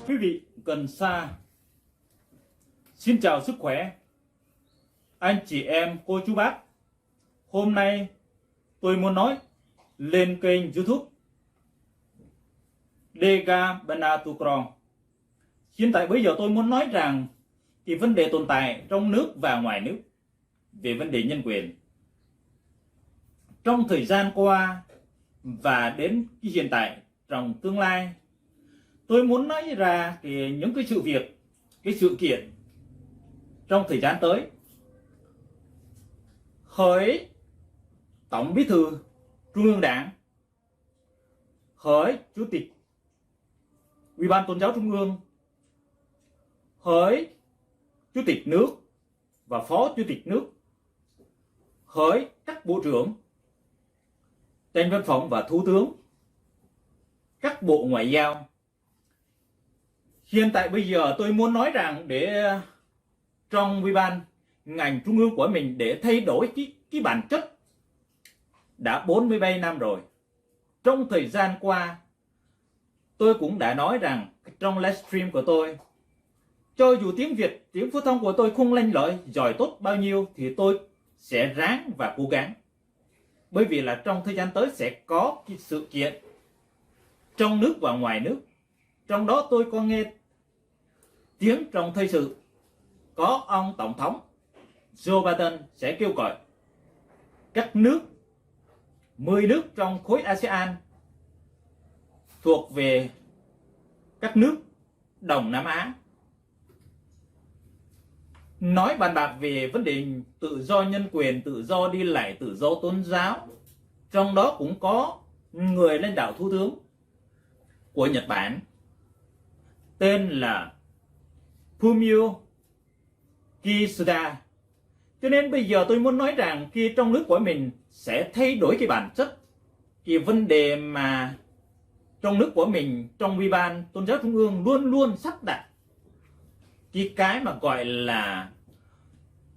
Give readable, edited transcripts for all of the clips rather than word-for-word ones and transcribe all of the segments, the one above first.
Quý vị gần xa, xin chào sức khỏe anh chị em, cô chú bác. Hôm nay tôi muốn nói lên kênh YouTube Dega Bana Tukrong. Hiện tại bây giờ tôi muốn nói rằng cái vấn đề tồn tại trong nước và ngoài nước về vấn đề nhân quyền trong thời gian qua và đến hiện tại trong tương lai. Tôi muốn nói ra những cái sự việc, cái sự kiện trong thời gian tới. Hỡi Tổng Bí thư Trung ương Đảng, hỡi Chủ tịch Ủy ban Tôn giáo Trung ương, hỡi Chủ tịch nước và Phó Chủ tịch nước, hỡi các bộ trưởng, Chánh văn phòng và Thủ tướng, các bộ ngoại giao. Hiện tại bây giờ tôi muốn nói rằng để trong ủy ban ngành trung ương của mình để thay đổi cái bản chất đã 47 năm rồi. Trong thời gian qua tôi cũng đã nói rằng trong livestream của tôi, cho dù tiếng Việt, tiếng phổ thông của tôi không lanh lợi, giỏi tốt bao nhiêu thì tôi sẽ ráng và cố gắng. Bởi vì là trong thời gian tới sẽ có cái sự kiện trong nước và ngoài nước. Trong đó tôi có nghe tiếng trong thời sự có ông Tổng thống Joe Biden sẽ kêu gọi các nước, 10 nước trong khối ASEAN thuộc về các nước Đông Nam Á, nói bàn bạc về vấn đề tự do nhân quyền, tự do đi lại, tự do tôn giáo. Trong đó cũng có người lãnh đạo thủ tướng của Nhật Bản tên là Fumio Kishida. Cho nên bây giờ tôi muốn nói rằng khi trong nước của mình sẽ thay đổi cái bản chất, cái vấn đề mà trong nước của mình, trong Ủy ban Tôn giáo Trung ương luôn luôn sắp đặt cái mà gọi là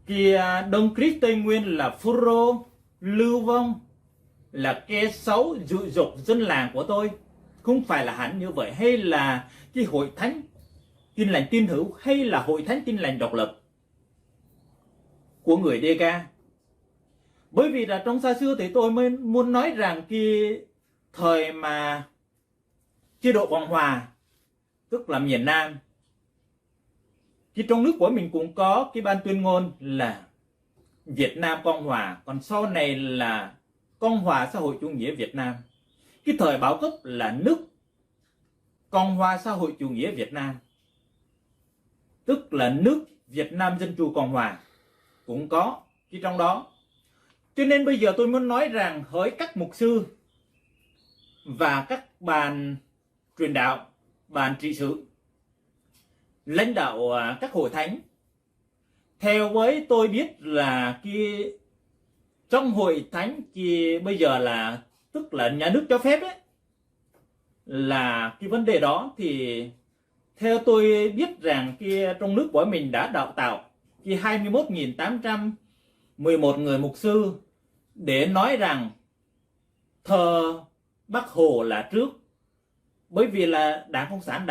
cái Đấng Christ Tây Nguyên là Phêrô lưu vong, là kẻ xấu dụ dỗ dân làng của tôi. Không phải là hẳn như vậy, hay là cái hội thánh Tin Lành Tin Hữu, hay là hội thánh Tin Lành Độc Lập của người Dega. Bởi vì là trong xa xưa thì tôi mới muốn nói rằng cái thời mà chế độ Cộng Hòa, tức là miền Nam, thì trong nước của mình cũng có cái ban tuyên ngôn là Việt Nam Cộng Hòa, còn sau này là Cộng Hòa Xã hội Chủ nghĩa Việt Nam. Cái thời bao cấp là nước Cộng Hòa Xã hội Chủ nghĩa Việt Nam, tức là nước Việt Nam Dân Chủ Cộng Hòa cũng có cái trong đó. Cho nên bây giờ tôi muốn nói rằng hỡi các mục sư và các bàn truyền đạo, bàn trị sự, lãnh đạo các hội thánh, theo với tôi biết là cái trong hội thánh thì bây giờ là tức là nhà nước cho phép ấy, là cái vấn đề đó thì theo tôi biết rằng cái trong nước của mình đã đào tạo cái 21.811 người mục sư để nói rằng thờ Bác Hồ là trước. Bởi vì là Đảng Cộng sản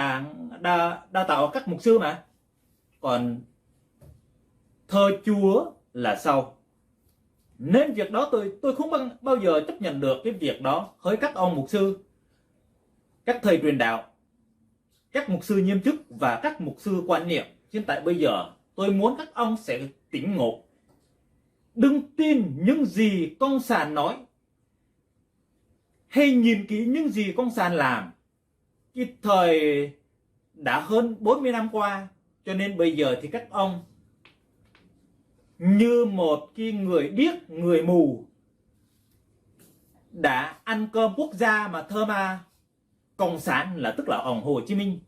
đào tạo các mục sư mà, còn thờ Chúa là sau. Nên việc đó tôi không bao giờ chấp nhận được cái việc đó. Hỡi các ông mục sư, các thầy truyền đạo, các mục sư nhiêm chức và các mục sư quan niệm, hiện tại bây giờ tôi muốn các ông sẽ tỉnh ngộ. Đừng tin những gì Cộng sản nói, hay nhìn kỹ những gì Cộng sản làm. Cái thời đã hơn 40 năm qua, cho nên bây giờ thì các ông như một cái người điếc, người mù đã ăn cơm quốc gia mà thơ ma Cộng sản, là tức là ông Hồ Chí Minh.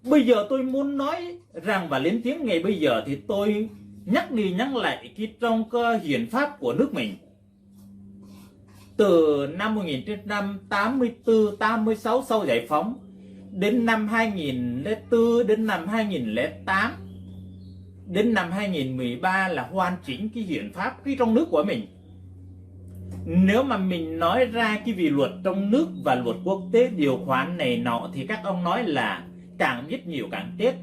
Bây giờ tôi muốn nói rằng và lên tiếng ngày bây giờ thì tôi nhắc đi nhắc lại cái trong cái hiến pháp của nước mình từ năm 1984, 86 sau giải phóng đến năm 2004, đến năm 2008, đến năm 2013 là hoàn chỉnh cái hiến pháp cái trong nước của mình. Nếu mà mình nói ra cái vì luật trong nước và luật quốc tế điều khoản này nọ thì các ông nói là càng biết nhiều càng tiếc.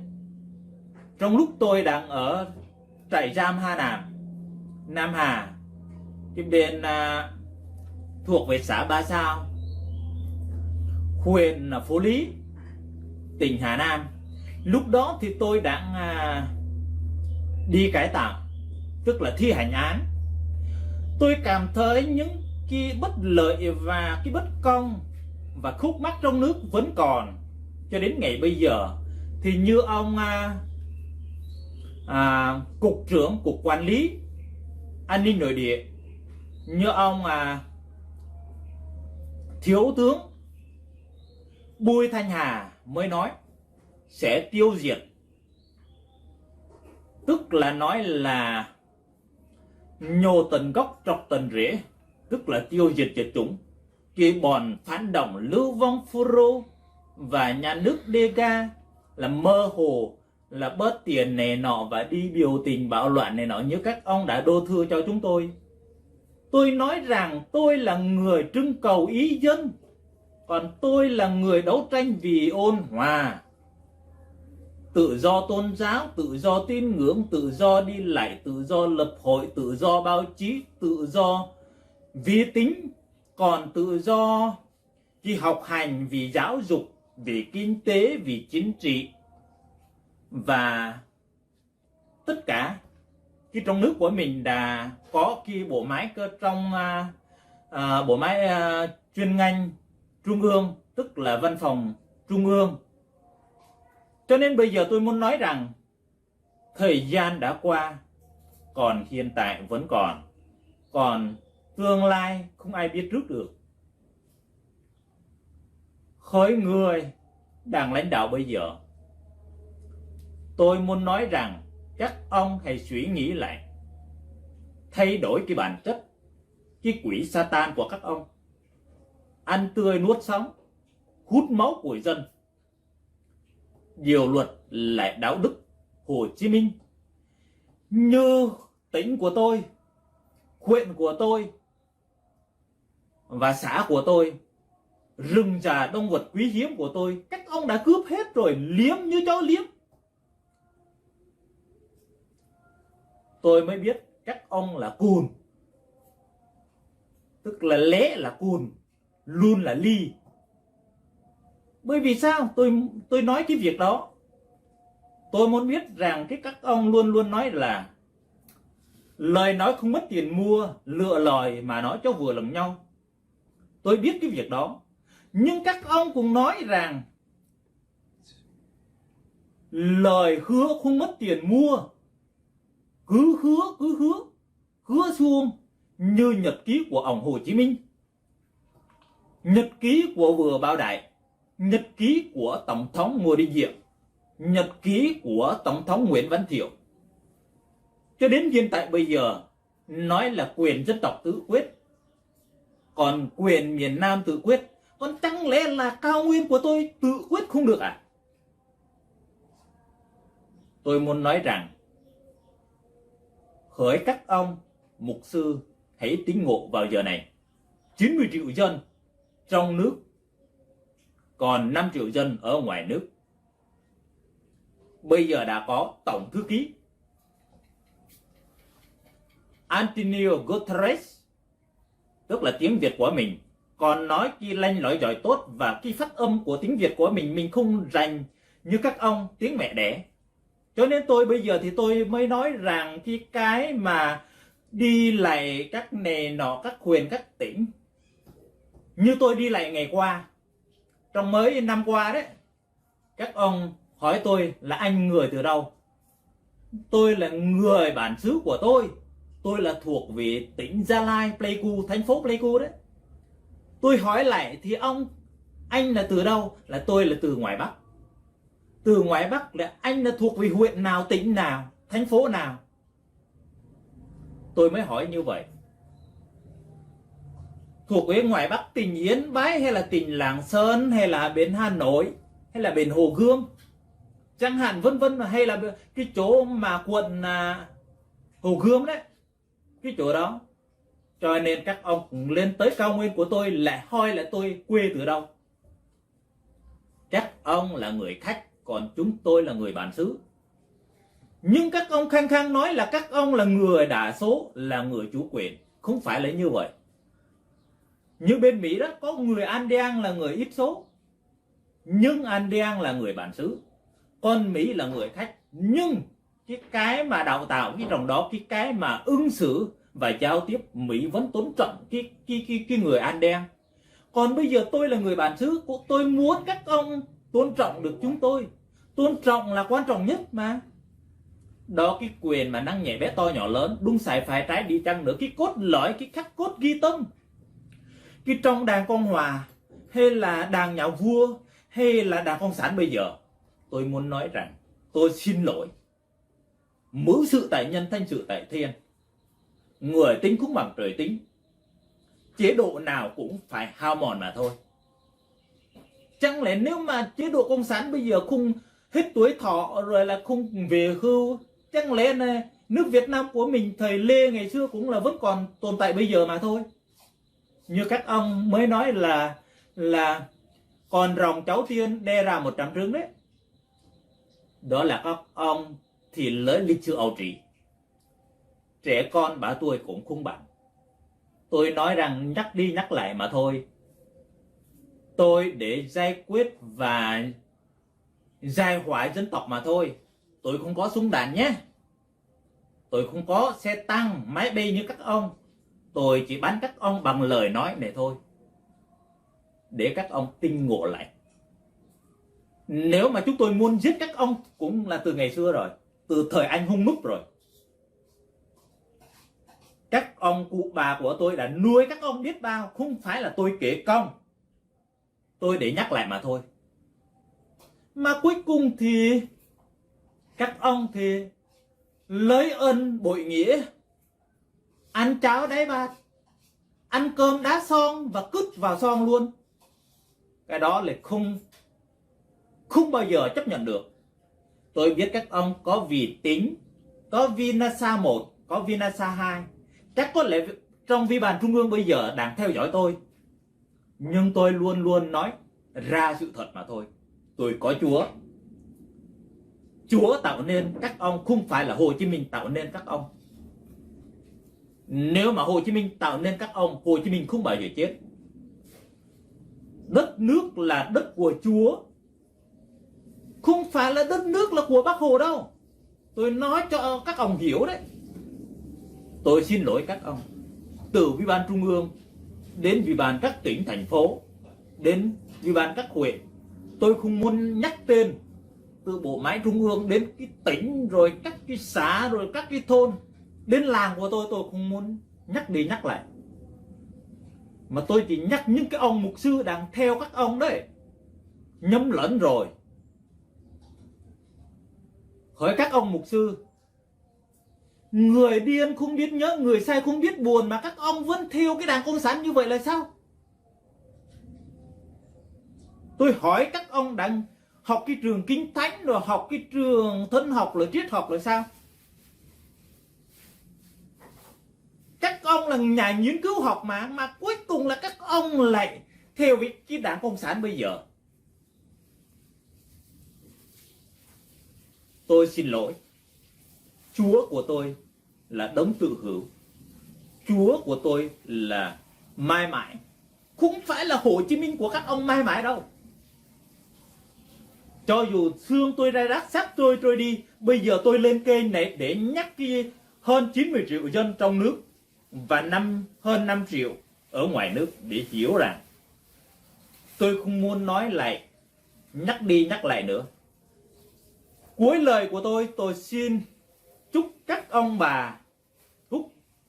Trong lúc tôi đang ở trại giam Hà Nam, Nam Hà, cái bên thuộc về xã Ba Sao, huyện Phố Lý, tỉnh Hà Nam. Lúc đó thì tôi đang đi cải tạo, tức là thi hành án. Tôi cảm thấy những cái bất lợi và cái bất công và khúc mắc trong nước vẫn còn cho đến ngày bây giờ. Thì như ông cục trưởng cục quản lý an ninh nội địa, như ông thiếu tướng Bùi Thanh Hà mới nói sẽ tiêu diệt, tức là nói là nhổ tận gốc trọc tận rễ, tức là tiêu diệt diệt chủng cái bọn phản động lưu vong Pharaoh và nhà nước Dega, là mơ hồ, là bớt tiền này nọ và đi biểu tình bạo loạn này nọ như các ông đã đô thưa cho chúng tôi. Tôi nói rằng tôi là người trưng cầu ý dân, còn tôi là người đấu tranh vì ôn hòa, tự do tôn giáo, tự do tín ngưỡng, tự do đi lại, tự do lập hội, tự do báo chí, tự do vi tính, còn tự do vì học hành, vì giáo dục, vì kinh tế, vì chính trị và tất cả. Cái trong nước của mình đã có cái bộ máy cơ trong bộ máy chuyên ngành trung ương, tức là văn phòng trung ương. Cho nên bây giờ tôi muốn nói rằng thời gian đã qua, còn hiện tại vẫn còn tương lai không ai biết trước được. Khối người đang lãnh đạo bây giờ, tôi muốn nói rằng các ông hãy suy nghĩ lại, thay đổi cái bản chất, cái quỷ Satan của các ông, ăn tươi nuốt sống, hút máu của dân, điều luật lại đạo đức Hồ Chí Minh. Như tỉnh của tôi, huyện của tôi và xã của tôi, rừng già động vật quý hiếm của tôi, các ông đã cướp hết rồi, liếm như chó liếm. Tôi mới biết các ông là cùn, tức là lé là cùn, luôn là ly. Bởi vì sao tôi nói cái việc đó? Tôi muốn biết rằng các ông luôn luôn nói là lời nói không mất tiền mua, lựa lời mà nói cho vừa lòng nhau. Tôi biết cái việc đó. Nhưng các ông cũng nói rằng lời hứa không mất tiền mua, cứ hứa xuông như nhật ký của ông Hồ Chí Minh, nhật ký của Vừa Bảo Đại, nhật ký của Tổng thống Ngô Đình Diệm, nhật ký của Tổng thống Nguyễn Văn Thiệu. Cho đến hiện tại bây giờ nói là quyền dân tộc tự quyết, còn quyền miền Nam tự quyết, còn chẳng lẽ là cao nguyên của tôi tự quyết không được à? Tôi muốn nói rằng hỡi các ông mục sư hãy tính ngộ vào giờ này. 90 triệu dân trong nước, còn 5 triệu dân ở ngoài nước. Bây giờ đã có tổng thư ký Antonio Guterres, tức là tiếng Việt của mình, còn nói cái lanh lỏi giỏi tốt, và cái phát âm của tiếng Việt của mình không rành như các ông tiếng mẹ đẻ. Cho nên tôi bây giờ thì tôi mới nói rằng cái mà đi lại các nề nọ, các huyện, các tỉnh, như tôi đi lại ngày qua, trong mấy năm qua đấy, các ông hỏi tôi là anh người từ đâu. Tôi là người bản xứ của tôi là thuộc về tỉnh Gia Lai, Pleiku, thành phố Pleiku đấy. Tôi hỏi lại thì anh là từ đâu? Là tôi là từ ngoài Bắc. Từ ngoài Bắc là anh là thuộc về huyện nào, tỉnh nào, thành phố nào? Tôi mới hỏi như vậy. Thuộc về ngoài Bắc tỉnh Yên Bái, hay là tỉnh Lạng Sơn, hay là bên Hà Nội, hay là bên Hồ Gươm, chẳng hạn vân vân, hay là cái chỗ mà quận Hồ Gươm đấy, cái chỗ đó. Cho nên các ông cũng lên tới cao nguyên của tôi lại hỏi là tôi quê từ đâu. Các ông là người khách còn chúng tôi là người bản xứ. Nhưng các ông khăng khăng nói là các ông là người đa số, là người chủ quyền. Không phải là như vậy. Như bên Mỹ đó, có người Andean là người ít số, nhưng Andean là người bản xứ, còn Mỹ là người khách. Nhưng cái mà đào tạo cái trong đó, cái mà ứng xử và giao tiếp, Mỹ vẫn tôn trọng cái người Andean. Còn bây giờ tôi là người bản xứ, tôi muốn các ông tôn trọng được chúng tôi. Tôn trọng là quan trọng nhất mà. Đó, cái quyền mà nặng nhẹ bé to nhỏ lớn, đúng sai phải trái đi chăng nữa, cái cốt lõi, cái khắc cốt ghi tâm, cái trong Đảng Cộng Hòa hay là Đảng nhà vua hay là Đảng Cộng sản bây giờ, tôi muốn nói rằng tôi xin lỗi. Mưu sự tại nhân, thanh sự tại thiên. Người tính cũng bằng trời tính. Chế độ nào cũng phải hao mòn mà thôi. Chẳng lẽ nếu mà chế độ Cộng sản bây giờ không hết tuổi thọ rồi là không về hưu, chẳng lẽ này, nước Việt Nam của mình thời Lê ngày xưa cũng là vẫn còn tồn tại bây giờ mà thôi. Như các ông mới nói là còn rồng cháu tiên đe ra 100 trứng đấy. Đó là các ông thì lấy lịch sử ấu trĩ. Trẻ con 3 tuổi cũng không bằng. Tôi nói rằng nhắc đi nhắc lại mà thôi. Tôi để giải quyết và giải hoại dân tộc mà thôi. Tôi không có súng đạn nhé. Tôi không có xe tăng, máy bay như các ông. Tôi chỉ bắn các ông bằng lời nói này thôi, để các ông tinh ngộ lại. Nếu mà chúng tôi muốn giết các ông cũng là từ ngày xưa rồi, từ thời anh hùng núp rồi. Các ông cụ bà của tôi đã nuôi các ông biết bao, không phải là tôi kể công. Tôi để nhắc lại mà thôi. Mà cuối cùng thì các ông thì lấy ơn bội nghĩa, ăn cháo đáy bát, ăn cơm đá son và cứt vào son luôn. Cái đó là không bao giờ chấp nhận được. Tôi biết các ông có vì tính, có Vinasa 1, có Vinasa 2. Chắc có lẽ trong vi ban trung ương bây giờ đang theo dõi tôi. Nhưng tôi luôn luôn nói ra sự thật mà thôi. Tôi có Chúa. Chúa tạo nên các ông, không phải là Hồ Chí Minh tạo nên các ông. Nếu mà Hồ Chí Minh tạo nên các ông, Hồ Chí Minh không bao giờ chết. Đất nước là đất của Chúa, không phải là đất nước là của Bác Hồ đâu. Tôi nói cho các ông hiểu đấy. Tôi xin lỗi các ông. Từ Ủy ban Trung ương đến Ủy ban các tỉnh, thành phố, đến Ủy ban các huyện, tôi không muốn nhắc tên. Từ bộ máy Trung ương đến cái tỉnh, rồi các cái xã, rồi các cái thôn, đến làng của tôi không muốn nhắc đi nhắc lại. Mà tôi chỉ nhắc những cái ông mục sư đang theo các ông đấy. Nhầm lẫn rồi. Hỏi các ông mục sư, người điên không biết nhớ, người sai không biết buồn, mà các ông vẫn theo cái Đảng Cộng sản như vậy là sao? Tôi hỏi các ông đang học cái trường Kinh Thánh, rồi học cái trường thân học, rồi triết học là sao? Các ông là nhà nghiên cứu học mà cuối cùng là các ông lại theo cái Đảng Cộng sản bây giờ. Tôi xin lỗi. Chúa của tôi là đấng tự hữu. Chúa của tôi là mãi mãi. Không phải là Hồ Chí Minh của các ông mãi mãi đâu. Cho dù xương tôi ra rác, xác tôi trôi đi, bây giờ tôi lên kênh này để nhắc cái hơn 90 triệu dân trong nước và hơn 5 triệu ở ngoài nước để hiểu rằng tôi không muốn nói lại, nhắc đi nhắc lại nữa. Cuối lời của tôi xin chúc các ông bà,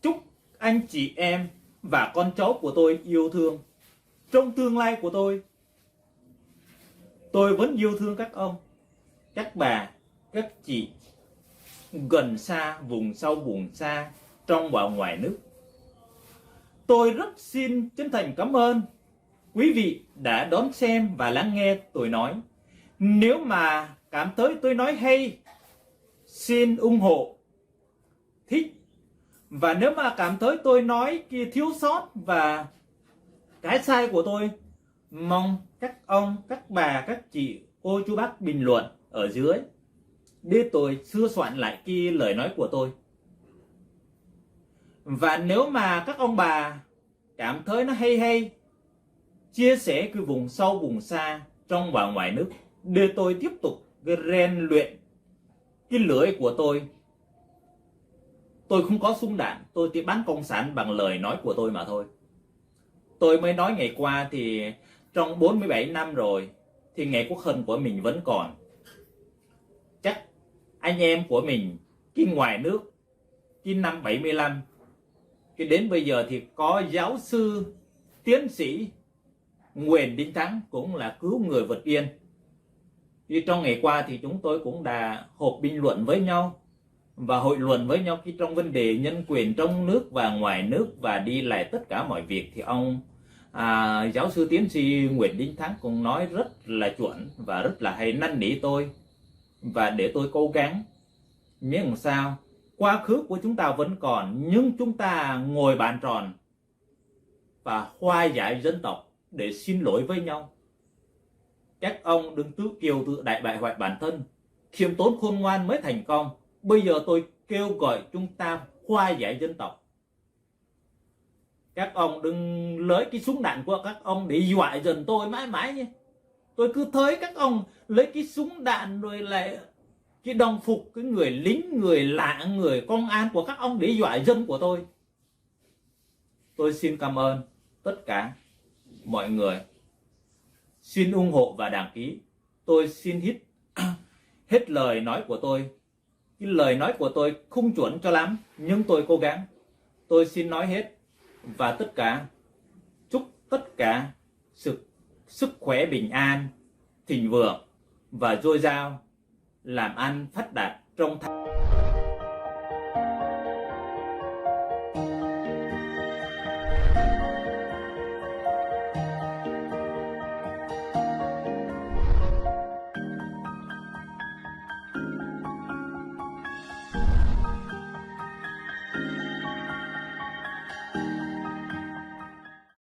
chúc anh chị em và con cháu của tôi yêu thương. Trong tương lai của tôi vẫn yêu thương các ông, các bà, các chị, gần xa, vùng sâu, vùng xa, trong và ngoài nước. Tôi rất xin chân thành cảm ơn quý vị đã đón xem và lắng nghe tôi nói. Nếu mà cảm thấy tôi nói hay, xin ủng hộ, thích. Và nếu mà cảm thấy tôi nói kia thiếu sót và cái sai của tôi, mong các ông, các bà, các chị, cô chú bác bình luận ở dưới để tôi sửa soạn lại cái lời nói của tôi. Và nếu mà các ông bà cảm thấy nó hay chia sẻ cái vùng sâu vùng xa trong và ngoài nước để tôi tiếp tục cái rèn luyện cái lưỡi của tôi. Tôi không có súng đạn, tôi chỉ bắn cộng sản bằng lời nói của tôi mà thôi. Tôi mới nói ngày qua thì trong 47 năm rồi thì ngày quốc hận của mình vẫn còn. Chắc anh em của mình cái ngoài nước cái năm 75 cái đến bây giờ thì có giáo sư tiến sĩ Nguyễn Đình Thắng cũng là cứu người vượt biên. Thì trong ngày qua thì chúng tôi cũng đã họp bình luận với nhau và hội luận với nhau khi trong vấn đề nhân quyền trong nước và ngoài nước và đi lại tất cả mọi việc, thì ông giáo sư tiến sĩ Nguyễn Đình Thắng cũng nói rất là chuẩn và rất là hay năn nỉ tôi và để tôi cố gắng miễn làm sao quá khứ của chúng ta vẫn còn, nhưng chúng ta ngồi bàn tròn và hòa giải dân tộc để xin lỗi với nhau. Các ông đừng tự kiêu tự đại bại hoại bản thân, khiêm tốn khôn ngoan mới thành công. Bây giờ tôi kêu gọi chúng ta hòa giải dân tộc. Các ông đừng lấy cái súng đạn của các ông để dọa dần tôi mãi mãi nhé. Tôi cứ thấy các ông lấy cái súng đạn rồi lại cái đồng phục cái người lính, người lạ, người công an của các ông để dọa dân của tôi. Tôi xin cảm ơn tất cả mọi người. Xin ủng hộ và đăng ký. Tôi xin hết lời nói của tôi. Cái lời nói của tôi không chuẩn cho lắm, nhưng tôi cố gắng. Tôi xin nói hết. Và tất cả, chúc tất cả sức khỏe bình an, thịnh vượng và dồi dào, làm ăn phát đạt trong